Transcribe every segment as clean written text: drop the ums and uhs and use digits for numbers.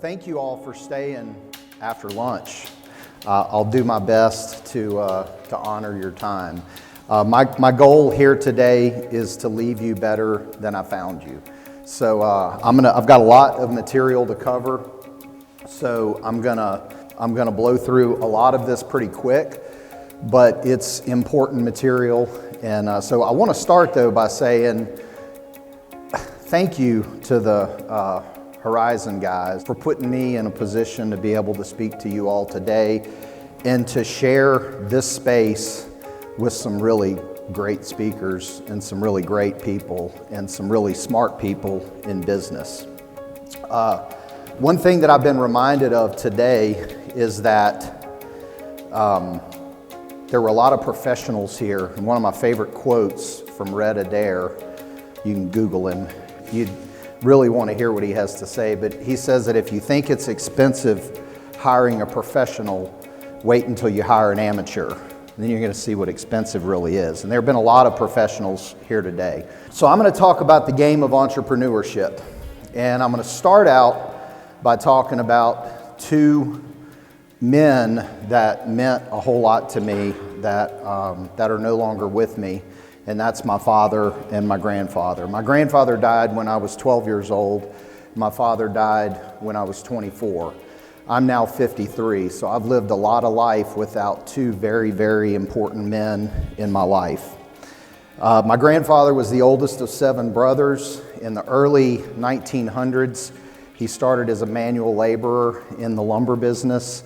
thank you all for staying after lunch. I'll do my best to honor your time. My goal here today is to leave you better than I found you. So I've got a lot of material to cover. So I'm gonna blow through a lot of this pretty quick, but it's important material. And so I want to start though by saying thank you to the Horizon guys for putting me in a position to be able to speak to you all today and to share this space with some really great speakers and some really great people and some really smart people in business. One thing that I've been reminded of today is that there were a lot of professionals here, and one of my favorite quotes from Red Adair, you can Google him, you really want to hear what he has to say, but he says that if you think it's expensive hiring a professional, wait until you hire an amateur. Then you're going to see what expensive really is. And there have been a lot of professionals here today. So I'm going to talk about the game of entrepreneurship. And I'm going to start out by talking about two men that meant a whole lot to me that are no longer with me. And that's my father and my grandfather. My grandfather died when I was 12 years old. My father died when I was 24. I'm now 53, so I've lived a lot of life without two very, very important men in my life. My grandfather was the oldest of 7 brothers. In the early 1900s, he started as a manual laborer in the lumber business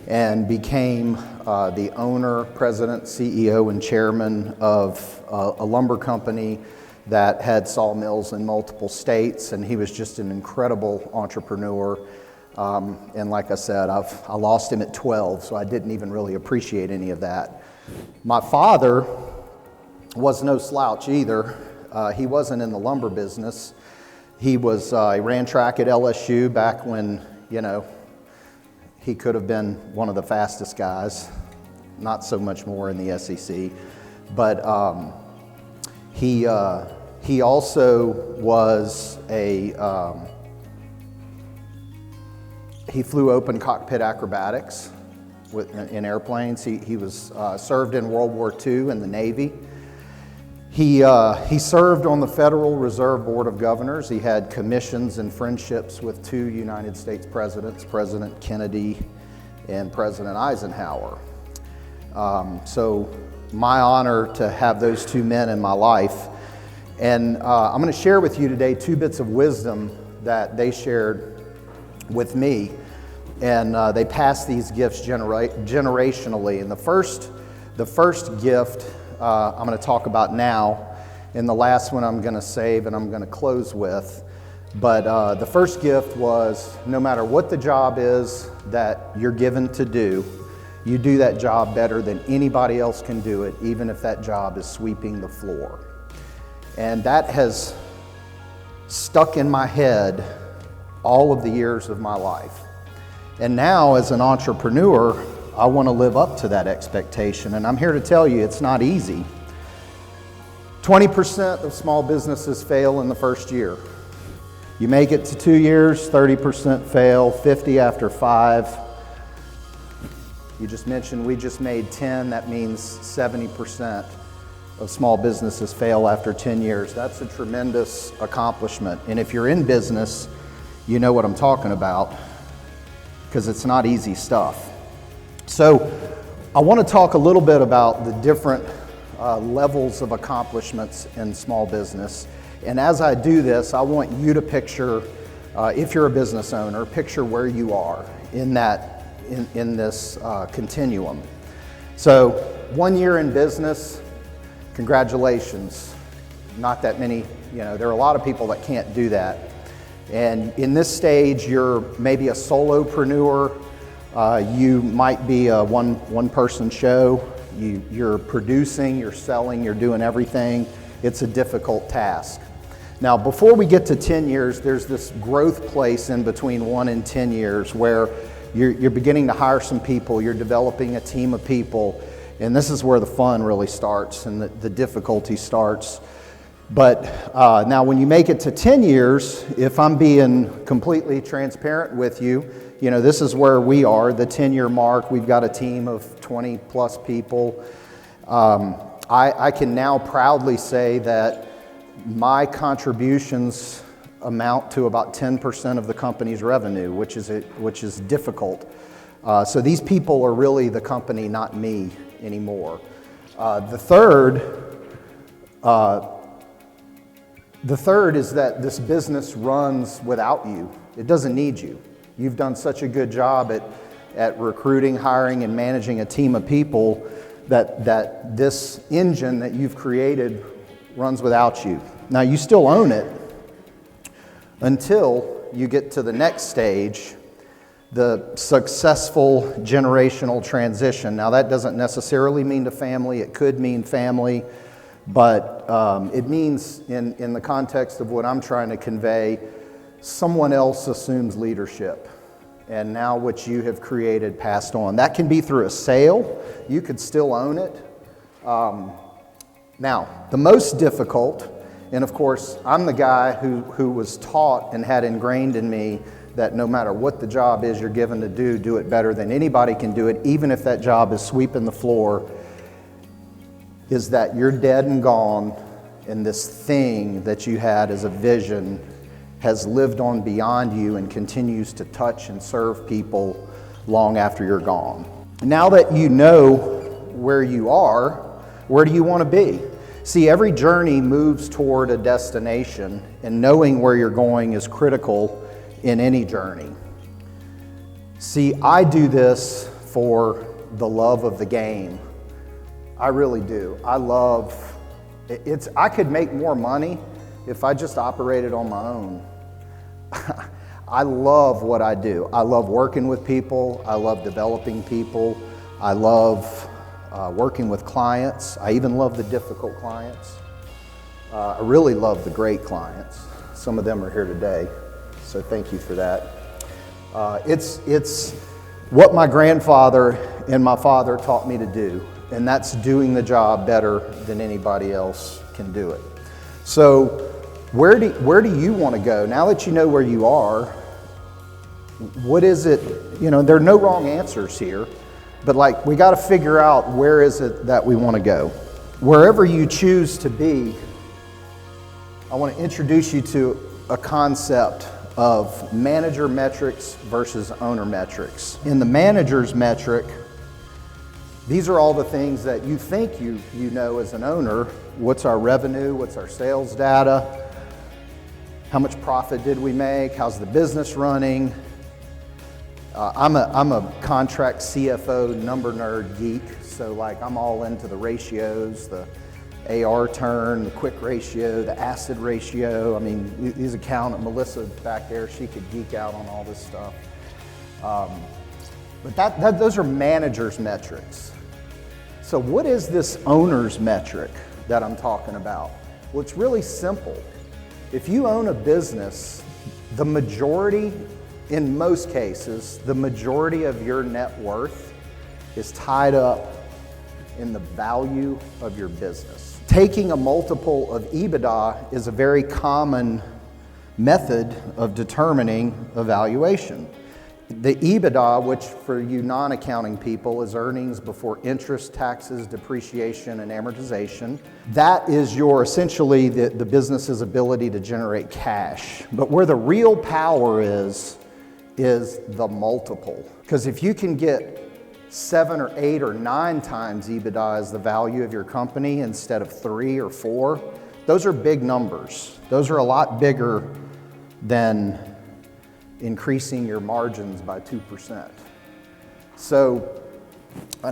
and became the owner, president, CEO, and chairman of a lumber company that had sawmills in multiple states, and he was just an incredible entrepreneur. And like I said, I lost him at 12, so I didn't even really appreciate any of that. My father was no slouch either. He wasn't in the lumber business. He ran track at LSU back when, he could have been one of the fastest guys, not so much more in the SEC. But he also was he flew open cockpit acrobatics in airplanes. He was served in World War II in the Navy. He served on the Federal Reserve Board of Governors. He had commissions and friendships with 2 United States presidents, President Kennedy and President Eisenhower. So my honor to have those 2 men in my life. And I'm going to share with you today 2 bits of wisdom that they shared with me. And they passed these gifts generationally. And the first gift I'm going to talk about now, and the last one I'm going to save and I'm going to close with. But the first gift was, no matter what the job is that you're given to do, you do that job better than anybody else can do it, even if that job is sweeping the floor. And that has stuck in my head all of the years of my life. And now as an entrepreneur, I want to live up to that expectation. And I'm here to tell you it's not easy. 20% of small businesses fail in the first year. You make it to 2 years, 30% fail, 50 after 5. You just mentioned we just made 10. That means 70% of small businesses fail after 10 years. That's a tremendous accomplishment. And if you're in business, you know what I'm talking about, because it's not easy stuff. So I want to talk a little bit about the different levels of accomplishments in small business. And as I do this, I want you to picture, if you're a business owner, picture where you are in this continuum. So 1 year in business, congratulations. Not that many, there are a lot of people that can't do that. And in this stage, you're maybe a solopreneur. You might be a one-person show. You're producing, you're selling, you're doing everything. It's a difficult task. Now, before we get to 10 years, there's this growth place in between 1 and 10 years where you're beginning to hire some people, you're developing a team of people, and this is where the fun really starts and the difficulty starts. But now when you make it to 10 years, if I'm being completely transparent with you, this is where we are, the 10-year mark. We've got a team of 20 plus people. I can now proudly say that my contributions amount to about 10% of the company's revenue, which is difficult. So these people are really the company, not me anymore. The third is that this business runs without you. It doesn't need you. You've done such a good job at recruiting, hiring, and managing a team of people that this engine that you've created runs without you. Now, you still own it until you get to the next stage, the successful generational transition. Now, that doesn't necessarily mean to family. It could mean family. But it means, in the context of what I'm trying to convey, someone else assumes leadership. And now what you have created passed on. That can be through a sale. You could still own it. Now, the most difficult, and of course, I'm the guy who was taught and had ingrained in me that no matter what the job is you're given to do it better than anybody can do it, even if that job is sweeping the floor, is that you're dead and gone, and this thing that you had as a vision has lived on beyond you and continues to touch and serve people long after you're gone. Now that you know where you are, where do you want to be? See, every journey moves toward a destination, and knowing where you're going is critical in any journey. See, I do this for the love of the game. I really do. I could make more money if I just operated on my own. I love what I do. I love working with people. I love developing people. I love working with clients. I even love the difficult clients. I really love the great clients. Some of them are here today, so thank you for that. It's what my grandfather and my father taught me to do. And that's doing the job better than anybody else can do it. So where do you want to go? Now that you know where you are, what is it? There are no wrong answers here, but we got to figure out where is it that we want to go. Wherever you choose to be, I want to introduce you to a concept of manager metrics versus owner metrics. In the manager's metric, these are all the things that you think you know as an owner. What's our revenue? What's our sales data? How much profit did we make? How's the business running? I'm a contract CFO number nerd geek, so I'm all into the ratios, the AR turn, the quick ratio, the asset ratio. I mean, these accountant, Melissa back there, she could geek out on all this stuff. But those are manager's metrics. So what is this owner's metric that I'm talking about? Well, it's really simple. If you own a business, the majority, in most cases, the majority of your net worth is tied up in the value of your business. Taking a multiple of EBITDA is a very common method of determining a valuation. The EBITDA, which for you non-accounting people is earnings before interest, taxes, depreciation, and amortization. That is essentially the business's ability to generate cash. But where the real power is the multiple. Because if you can get 7 or 8 or 9 times EBITDA as the value of your company instead of 3 or 4, those are big numbers. Those are a lot bigger than increasing your margins by 2%. So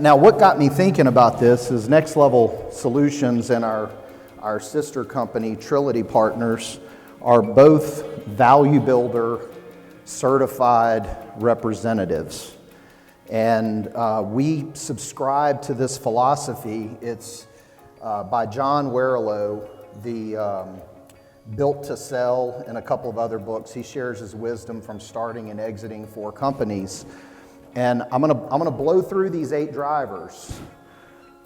now what got me thinking about this is Next Level Solutions and our sister company, Trility Partners, are both Value Builder certified representatives. And we subscribe to this philosophy. It's by John Warrillow, the Built to Sell, and a couple of other books. He shares his wisdom from starting and exiting 4 companies. And I'm gonna blow through these 8 drivers.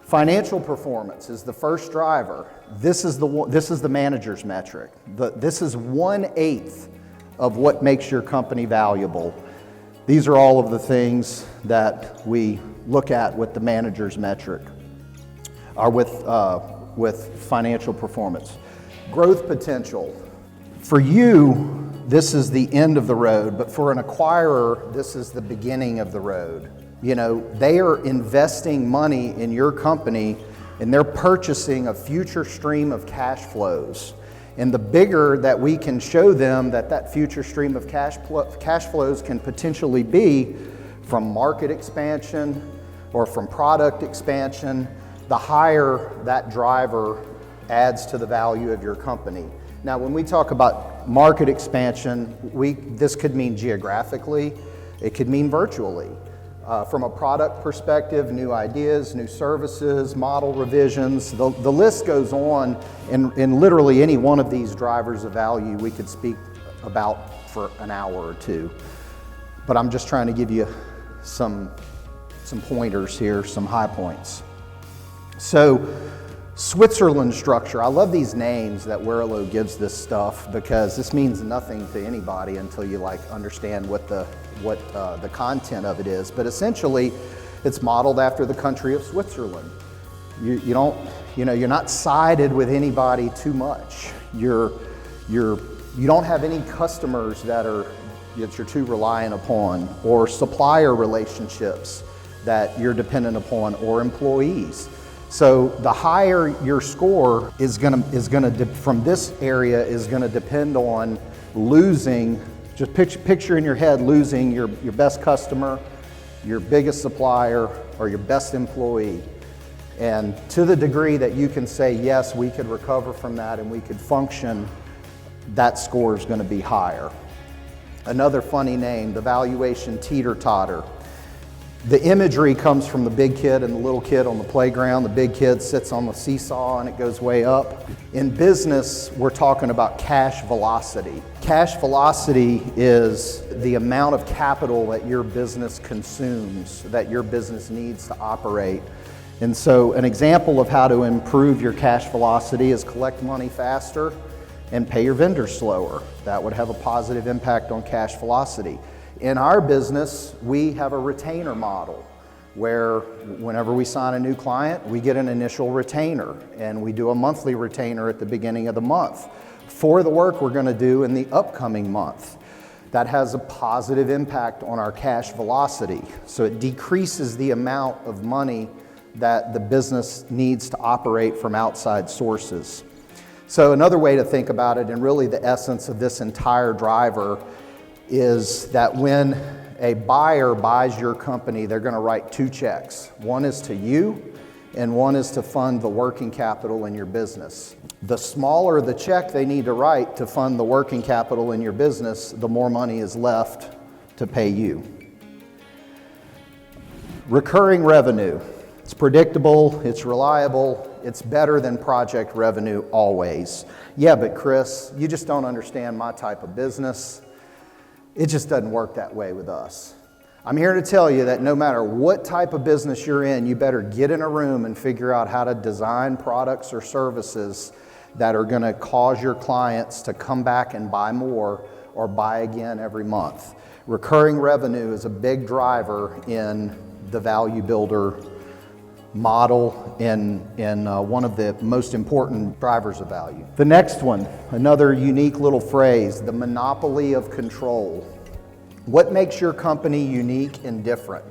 Financial performance is the first driver. This is the manager's metric. This is 1/8 of what makes your company valuable. These are all of the things that we look at with the manager's metric, or with financial performance. Growth potential. For you, this is the end of the road, but for an acquirer, this is the beginning of the road. You know, they are investing money in your company and they're purchasing a future stream of cash flows. And the bigger that we can show them that future stream of cash flows can potentially be from market expansion or from product expansion, the higher that driver adds to the value of your company. Now, when we talk about market expansion, this could mean geographically, it could mean virtually. From a product perspective, new ideas, new services, model revisions, the list goes on, and literally any one of these drivers of value we could speak about for an hour or two. But I'm just trying to give you some pointers here, some high points. So, Switzerland structure. I love these names that Werlo gives this stuff because this means nothing to anybody until you understand what the content of it is. But essentially, it's modeled after the country of Switzerland. You're not sided with anybody too much. You don't have any customers that you're too reliant upon, or supplier relationships that you're dependent upon, or employees. So the higher your score is gonna from this area is gonna depend on losing. Just picture in your head losing your best customer, your biggest supplier, or your best employee. And to the degree that you can say, yes, we could recover from that and we could function, that score is gonna be higher. Another funny name, the valuation teeter-totter. The imagery comes from the big kid and the little kid on the playground. The big kid sits on the seesaw and it goes way up. In business, we're talking about cash velocity. Cash velocity is the amount of capital that your business consumes, that your business needs to operate. And so an example of how to improve your cash velocity is collect money faster and pay your vendors slower. That would have a positive impact on cash velocity. In our business, we have a retainer model where whenever we sign a new client, we get an initial retainer, and we do a monthly retainer at the beginning of the month for the work we're going to do in the upcoming month. That has a positive impact on our cash velocity. So it decreases the amount of money that the business needs to operate from outside sources. So another way to think about it, and really the essence of this entire driver, is that when a buyer buys your company, they're going to write 2 checks. One is to you, and one is to fund the working capital in your business. The smaller the check they need to write to fund the working capital in your business, the more money is left to pay you. Recurring revenue. It's predictable, it's reliable, it's better than project revenue always. Yeah, but Chris, you just don't understand my type of business. It just doesn't work that way with us. I'm here to tell you that no matter what type of business you're in, you better get in a room and figure out how to design products or services that are going to cause your clients to come back and buy more or buy again every month. Recurring revenue is a big driver in the value builder model and one of the most important drivers of value. The next one, another unique little phrase, the monopoly of control. What makes your company unique and different?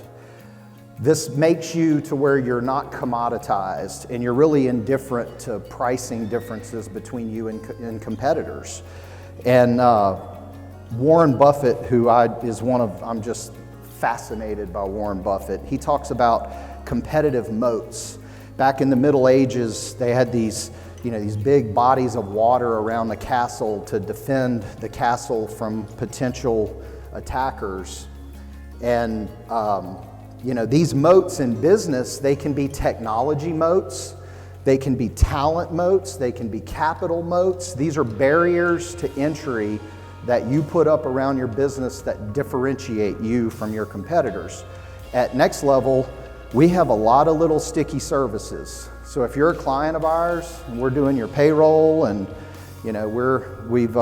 This makes you to where you're not commoditized and you're really indifferent to pricing differences between you and competitors. And Warren Buffett, I'm just fascinated by Warren Buffett. He talks about competitive moats. Back in the Middle Ages, they had these big bodies of water around the castle to defend the castle from potential attackers. And these moats in business, they can be technology moats, they can be talent moats, they can be capital moats. These are barriers to entry that you put up around your business that differentiate you from your competitors. At next level, we have a lot of little sticky services. So if you're a client of ours and we're doing your payroll and we've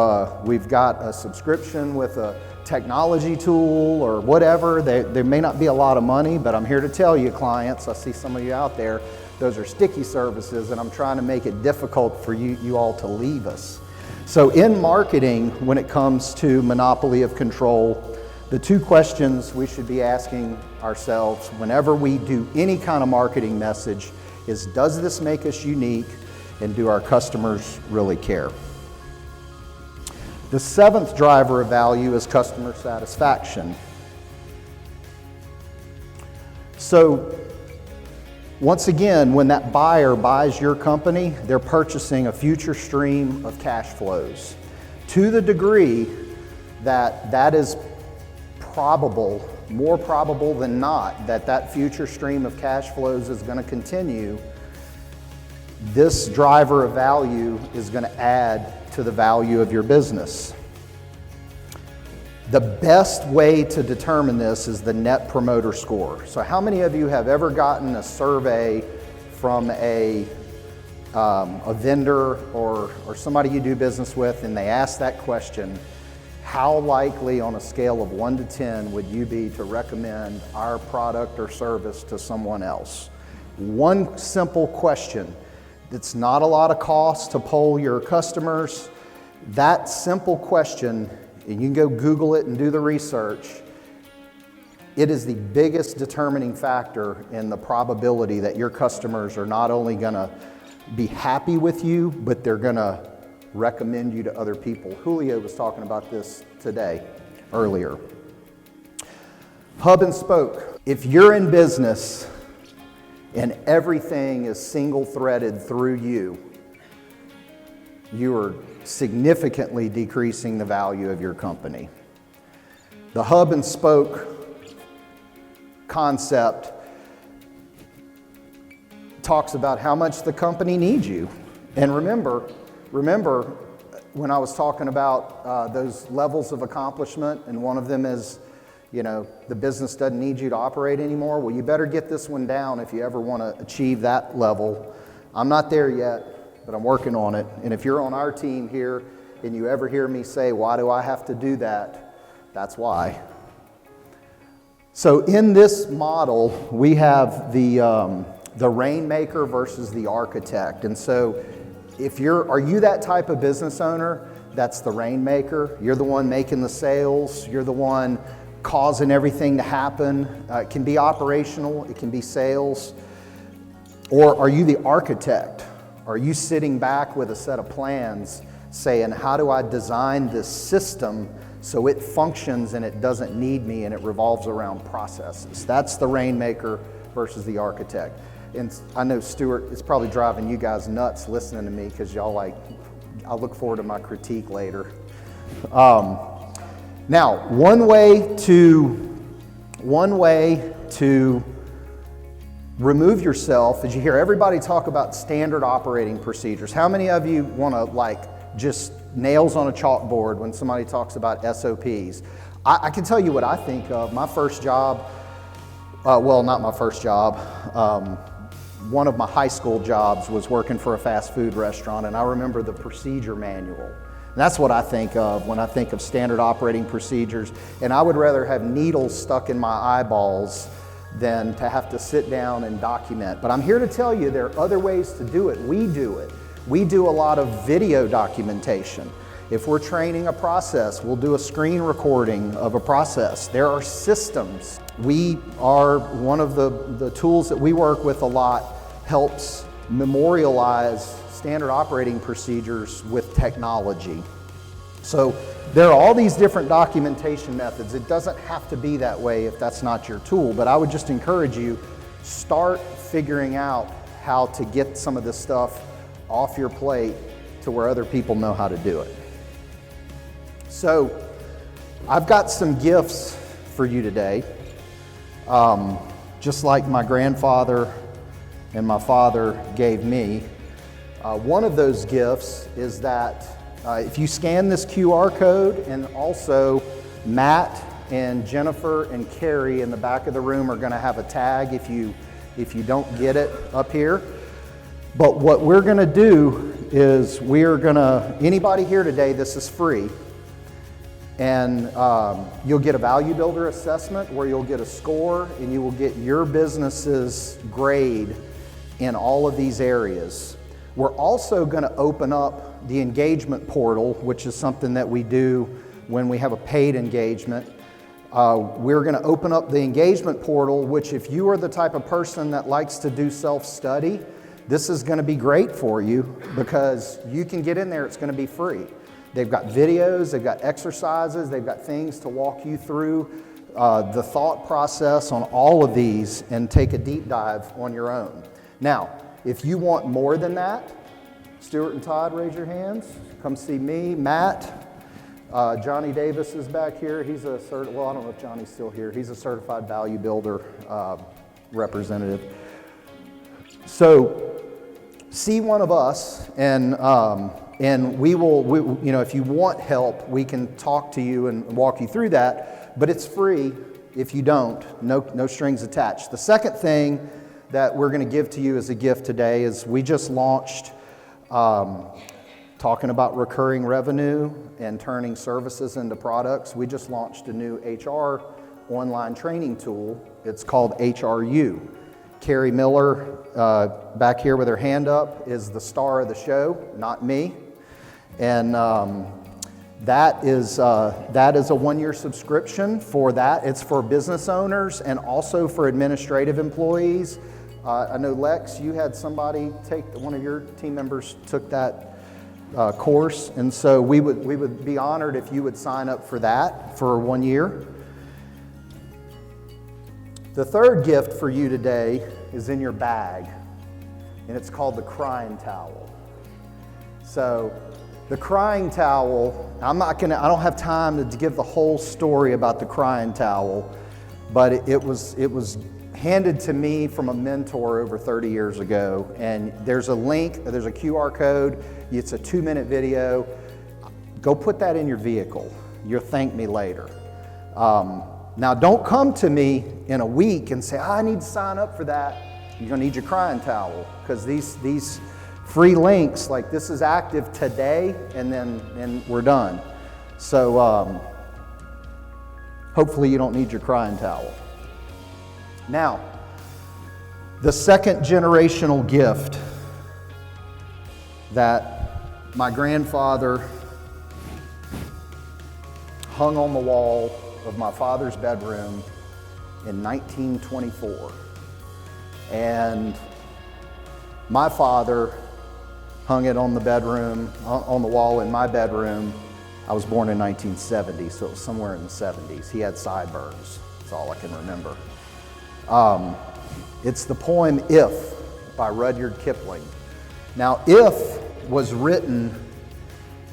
got a subscription with a technology tool or whatever, there may not be a lot of money, but I'm here to tell you, clients, I see some of you out there, those are sticky services, and I'm trying to make it difficult for you all to leave us. So in marketing, when it comes to monopoly of control, the two questions we should be asking ourselves whenever we do any kind of marketing message is, does this make us unique, and do our customers really care? The seventh driver of value is customer satisfaction. So once again, when that buyer buys your company, they're purchasing a future stream of cash flows. To the degree that is probable, more probable than not, that future stream of cash flows is going to continue, this driver of value is going to add to the value of your business. The best way to determine this is the Net Promoter Score. So how many of you have ever gotten a survey from a vendor or somebody you do business with, and they ask that question, how likely on a scale of 1 to 10 would you be to recommend our product or service to someone else? One simple question. It's not a lot of cost to poll your customers. That simple question, and you can go Google it and do the research, it is the biggest determining factor in the probability that your customers are not only going to be happy with you, but they're going to recommend you to other people. Julio was talking about this earlier. Hub and spoke. If you're in business and everything is single-threaded through you, you are significantly decreasing the value of your company. The hub and spoke concept talks about how much the company needs you. And remember when I was talking about those levels of accomplishment, and one of them is, the business doesn't need you to operate anymore. Well, you better get this one down if you ever want to achieve that level. I'm not there yet, but I'm working on it. And if you're on our team here and you ever hear me say, why do I have to do that? That's why. So in this model, we have the rainmaker versus the architect. And so are you that type of business owner that's the rainmaker? You're the one making the sales. You're the one causing everything to happen. It can be operational. It can be sales. Or are you the architect? Are you sitting back with a set of plans saying, how do I design this system so it functions and it doesn't need me and it revolves around processes? That's the rainmaker versus the architect. And I know, Stuart, it's probably driving you guys nuts listening to me because y'all I look forward to my critique later. Now, one way to remove yourself is you hear everybody talk about standard operating procedures. How many of you want to just nails on a chalkboard when somebody talks about SOPs? I can tell you what I think of. My first job, not my first job, one of my high school jobs was working for a fast food restaurant, and I remember the procedure manual. And that's what I think of when I think of standard operating procedures. And I would rather have needles stuck in my eyeballs than to have to sit down and document. But I'm here to tell you there are other ways to do it. We do it. We do a lot of video documentation. If we're training a process, we'll do a screen recording of a process. There are systems. One of the tools that we work with a lot helps memorialize standard operating procedures with technology. So there are all these different documentation methods. It doesn't have to be that way if that's not your tool, but I would just encourage you, start figuring out how to get some of this stuff off your plate to where other people know how to do it. So I've got some gifts for you today. Just like my grandfather and my father gave me. One of those gifts is that if you scan this QR code, and also Matt and Jennifer and Carrie in the back of the room are going to have a tag. If you if you don't get it up here. But what we're going to do is anybody here today, this is free. And you'll get a value builder assessment where you'll get a score and you will get your business's grade in all of these areas. We're also going to open up the engagement portal, which is something that we do when we have a paid engagement. We're going to open up the engagement portal, which if you are the type of person that likes to do self-study, this is going to be great for you because you can get in there, it's going to be free. They've got videos, they've got exercises, they've got things to walk you through the thought process on all of these and take a deep dive on your own. Now, if you want more than that, Stuart and Todd, raise your hands. Come see me. Matt, Johnny Davis is back here. He's I don't know if Johnny's still here. He's a certified value builder representative. So, see one of us, and we will, if you want help, we can talk to you and walk you through that, but it's free if you don't, no strings attached. The second thing that we're going to give to you as a gift today is we just launched, talking about recurring revenue and turning services into products, we just launched a new HR online training tool. It's called HRU. Carrie Miller, back here with her hand up, is the star of the show, not me. And that is a one-year subscription for that. It's for business owners and also for administrative employees. I know, Lex, you had somebody one of your team members took that course, and so we would be honored if you would sign up for that for 1 year. The third gift for you today is in your bag, and it's called the crying towel. So the crying towel, I don't have time to give the whole story about the crying towel, but it was handed to me from a mentor over 30 years ago, and there's a link, there's a QR code, it's a 2-minute video. Go put that in your vehicle. You'll thank me later. Now, don't come to me in a week and say, I need to sign up for that. You're going to need your crying towel, because these free links, like this is active today, and we're done. So hopefully you don't need your crying towel. Now, the second generational gift that my grandfather hung on the wall of my father's bedroom in 1924. And my father hung it on the wall in my bedroom. I was born in 1970, so it was somewhere in the 70s. He had sideburns, that's all I can remember. It's the poem If by Rudyard Kipling. Now, If was written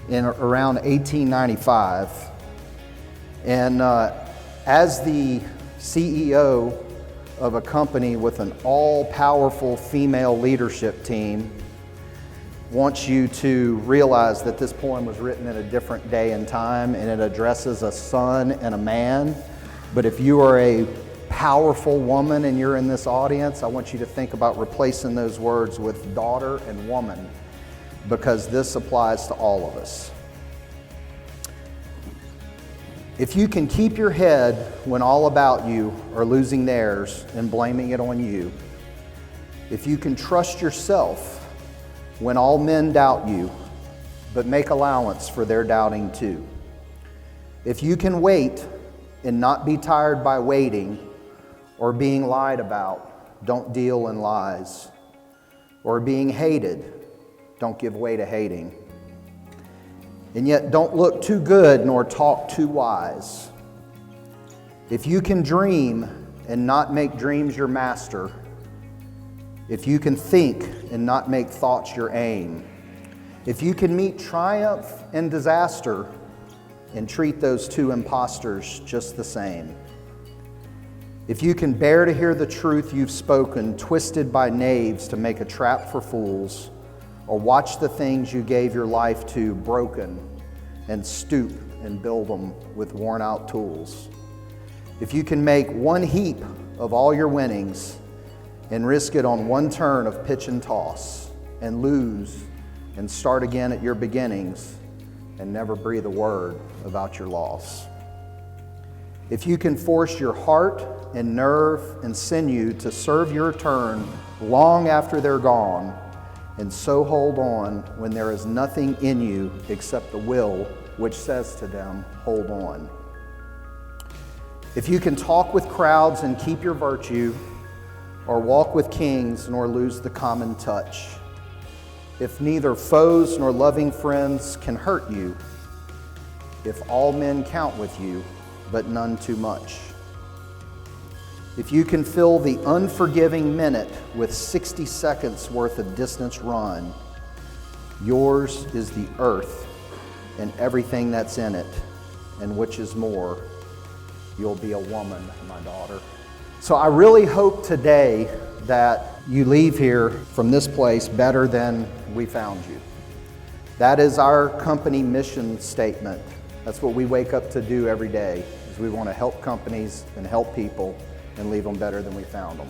in around 1895, and as the CEO of a company with an all-powerful female leadership team, wants you to realize that this poem was written in a different day and time, and it addresses a son and a man. But if you are a powerful woman and you're in this audience, I want you to think about replacing those words with daughter and woman, because this applies to all of us. If you can keep your head when all about you are losing theirs and blaming it on you, if you can trust yourself when all men doubt you, but make allowance for their doubting too, if you can wait and not be tired by waiting or being lied about, don't deal in lies, or being hated, don't give way to hating. And yet don't look too good nor talk too wise. If you can dream and not make dreams your master, if you can think and not make thoughts your aim, if you can meet triumph and disaster and treat those two impostors just the same, if you can bear to hear the truth you've spoken, twisted by knaves to make a trap for fools, or watch the things you gave your life to broken and stoop and build them with worn out tools. If you can make one heap of all your winnings and risk it on one turn of pitch and toss, and lose and start again at your beginnings and never breathe a word about your loss. If you can force your heart and nerve and sinew to serve your turn long after they're gone, and so hold on when there is nothing in you except the will which says to them, hold on. If you can talk with crowds and keep your virtue, or walk with kings nor lose the common touch, if neither foes nor loving friends can hurt you, if all men count with you, but none too much, if you can fill the unforgiving minute with 60 seconds worth of distance run, yours is the earth and everything that's in it, and which is more, you'll be a woman, my daughter. So I really hope today that you leave here from this place better than we found you. That is our company mission statement. That's what we wake up to do every day, is we want to help companies and help people and leave them better than we found them.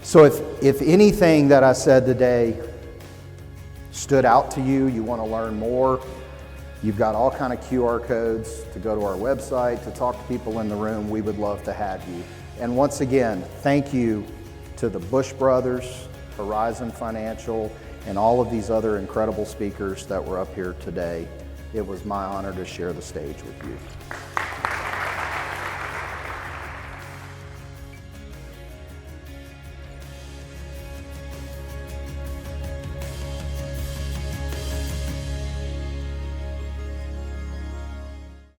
So if anything that I said today stood out to you, you want to learn more, you've got all kind of QR codes to go to our website, to talk to people in the room. We would love to have you. And once again, thank you to the Bush Brothers, Horizon Financial, and all of these other incredible speakers that were up here today. It was my honor to share the stage with you.